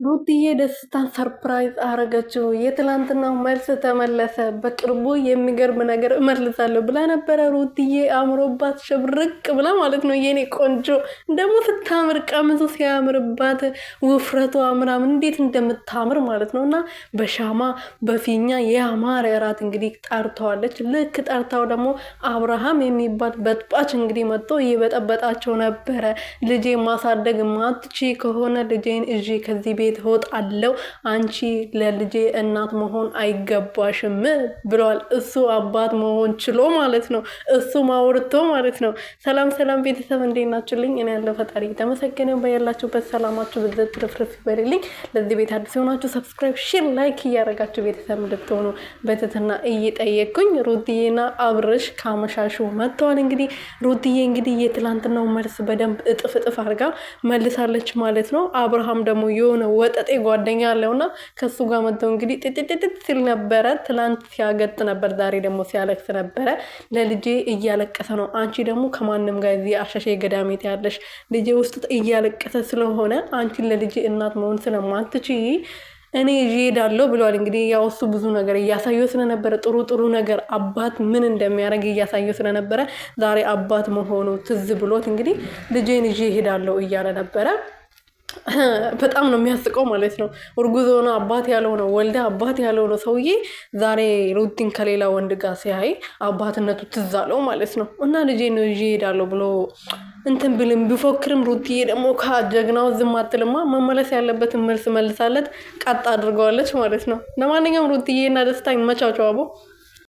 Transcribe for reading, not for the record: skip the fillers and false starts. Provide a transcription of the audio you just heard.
ሩትዬ ደስታን ሰርፕራይዝ አረገችው። የትላንትናው መልስ ተመለሰ። በቅርቡ የሚገርም ነገር እመልሳለሁ ብላ ነበረ። ሩትዬ አምሮባት ሸብርቅ ብላ ማለት ነው። የኔ ቆንጆ ደግሞ ስታምር ቀምሱ ሲያምርባት ውፍረቷ ምናምን እንዴት እንደምታምር ማለት ነው። እና በሻማ በፊኛ የአማረ እራት እንግዲህ ጠርተዋለች። ልክ ጠርታው ደግሞ አብርሃም የሚባል በጥባጭ እንግዲህ መጥቶ እየበጠበጣቸው ነበረ። ልጄ ማሳደግ ማትቺ ከሆነ ልጄን እዢ ከዚህ ቤት እወጣለሁ፣ አንቺ ለልጄ እናት መሆን አይገባሽም ብለዋል። እሱ አባት መሆን ችሎ ማለት ነው። እሱ ማውርቶ ማለት ነው። ሰላም ሰላም ቤተሰብ እንዴት ናችሁልኝ? እኔ ያለው ፈጣሪ የተመሰገነ በያላችሁበት ሰላማችሁ ብዘት ትርፍርፍ ይበልልኝ። ለዚህ ቤት አዲስ የሆናችሁ ሰብስክራይብ፣ ሼር፣ ላይክ እያደረጋችሁ ቤተሰብ እንድትሆኑ በትህትና እየጠየቅኩኝ ሩትዬና አብርሽ ካመሻሹ መጥተዋል። እንግዲህ ሩትዬ እንግዲህ የትላንትናው መልስ በደንብ እጥፍ አድርጋ መልሳለች ማለት ነው። አብርሃም ደግሞ የሆነ ወጠጤ ጓደኛ አለውና ከሱ ጋር መጥተው እንግዲህ ጥጥጥጥ ሲል ነበረ። ትላንት ሲያገጥ ነበር፣ ዛሬ ደግሞ ሲያለቅስ ነበረ። ለልጄ እያለቀሰ ነው፣ አንቺ ደግሞ ከማንም ጋር እዚህ አሻሼ ገዳሜት ያለሽ ልጄ ውስጥ እያለቀሰ ስለሆነ አንቺ ለልጄ እናት መሆን ስለማትች እኔ ይዤ ሄዳለሁ ብለዋል። እንግዲህ ያው እሱ ብዙ ነገር እያሳየው ስለነበረ ጥሩ ነገር አባት ምን እንደሚያደርግ እያሳየው ስለነበረ ዛሬ አባት መሆኑ ትዝ ብሎት እንግዲህ ልጄን ይዤ ሄዳለሁ እያለ ነበረ። በጣም ነው የሚያስቀው ማለት ነው። እርጉዝ ሆነ አባት ያለው ነው ወልደ አባት ያለው ነው ሰውዬ ዛሬ ሩቲን ከሌላ ወንድ ጋር ሲያይ አባትነቱ ትዝ አለው ማለት ነው። እና ልጄ ነው ይዤ እሄዳለሁ ብሎ እንትን ብልም ቢፎክርም ሩትዬ ደግሞ ከጀግናው ዝም አትልማ። መመለስ ያለበትን መልስ መልሳለት ቀጥ አድርገዋለች ማለት ነው። ለማንኛውም ሩትዬ እና ደስታ ይመቻቸው አቦ።